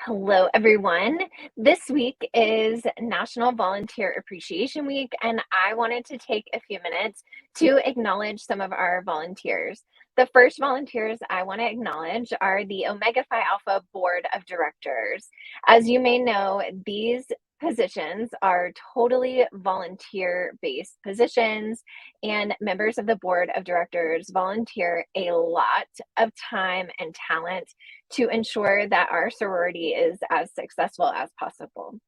Hello, everyone. This week is National Volunteer Appreciation Week, and I wanted to take a few minutes to acknowledge some of our volunteers. The first volunteers I want to acknowledge are the Omega Phi Alpha Board of Directors. As you may know, these positions are totally volunteer based positions, and members of the board of directors volunteer a lot of time and talent to ensure that our sorority is as successful as possible.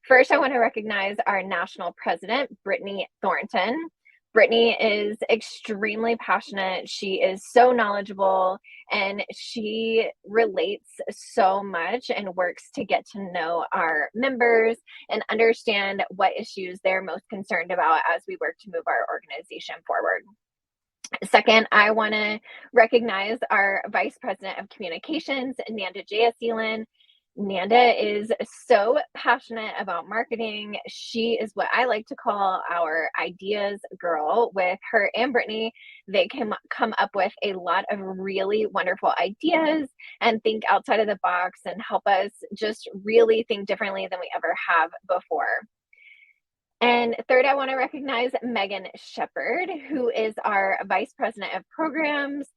First, I want to recognize our national president, Brittany Thornton. Brittany is extremely passionate. She is so knowledgeable and she relates so much and works to get to know our members and understand what issues they're most concerned about as we work to move our organization forward. Second, I want to recognize our Vice President of Communications, Nanda Jayaseelan. Nanda is so passionate about marketing. She is what I like to call our ideas girl. With her and Brittany, they can come up with a lot of really wonderful ideas and think outside of the box and help us just really think differently than we ever have before. And third, I want to recognize Megan Shepard, who is our Vice President of Programs.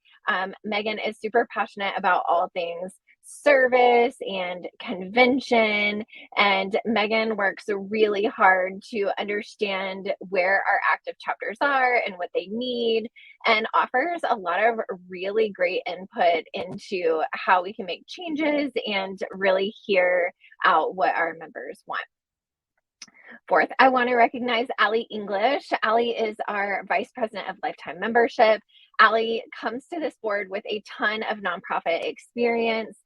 Megan is super passionate about all things service and convention. And Megan works really hard to understand where our active chapters are and what they need, and offers a lot of really great input into how we can make changes and really hear out what our members want. Fourth, I want to recognize Allie English. Allie is our Vice President of Lifetime Membership. Allie comes to this board with a ton of nonprofit experience,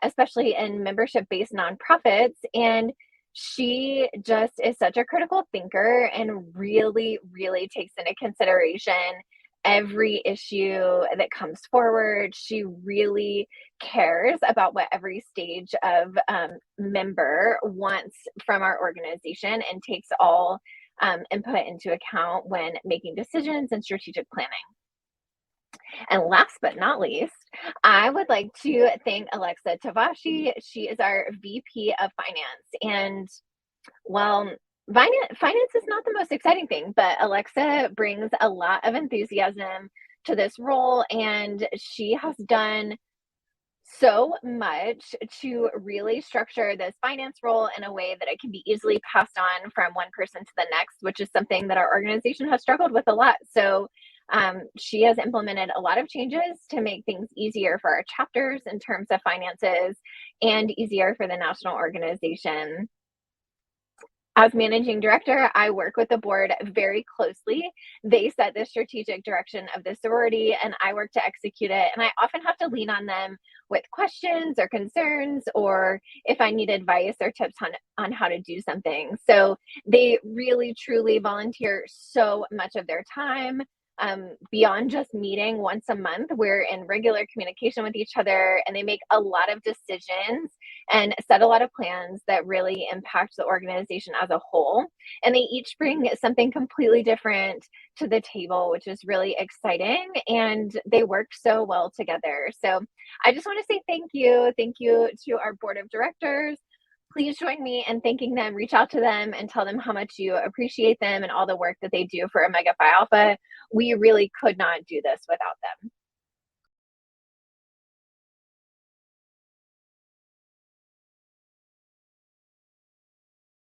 especially in membership-based nonprofits. And she just is such a critical thinker and really, really takes into consideration every issue that comes forward. She really cares about what every stage of member wants from our organization and takes all input into account when making decisions and strategic planning. And last but not least, I would like to thank Alexa Tavashi. She is our VP of Finance. And well, finance is not the most exciting thing, but Alexa brings a lot of enthusiasm to this role, and she has done so much to really structure this finance role in a way that it can be easily passed on from one person to the next, which is something that our organization has struggled with a lot. So she has implemented a lot of changes to make things easier for our chapters in terms of finances and easier for the national organization. As managing director, I work with the board very closely. They set the strategic direction of the sorority and I work to execute it. And I often have to lean on them with questions or concerns, or if I need advice or tips on how to do something. So they really, truly volunteer so much of their time. Beyond just meeting once a month, we're in regular communication with each other, and they make a lot of decisions and set a lot of plans that really impact the organization as a whole. And they each bring something completely different to the table, which is really exciting. And they work so well together. So I just want to say thank you. Thank you to our board of directors. Please join me in thanking them. Reach out to them and tell them how much you appreciate them and all the work that they do for Omega Phi Alpha. We really could not do this without them.